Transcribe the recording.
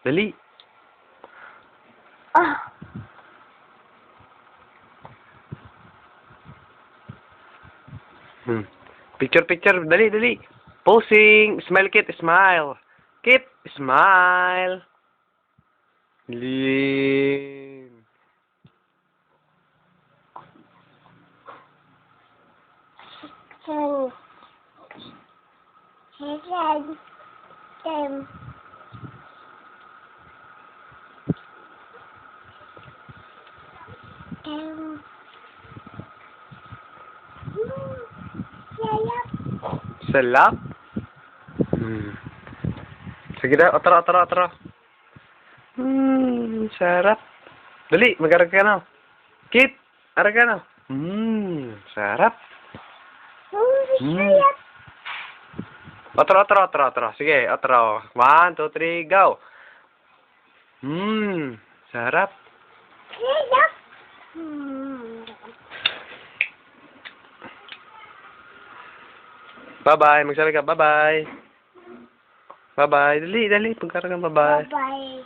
Dali. Ah. Picture, picture. Dali, dali. Posing. Smile, Kit. Smile. Kit, smile. Lean. Salap. Sige na, atara, atara, atara. Sarap. Dali, mag-arag ka na. Kit, arag ka na. Sarap. Atara, atara, atara, atara. Sige, atara. 1, 2, 3, go. Sarap. Bye-bye. Magsabi ka, bye-bye. Bye-bye. Dali, dali. Pagkaragan, bye-bye. Bye-bye.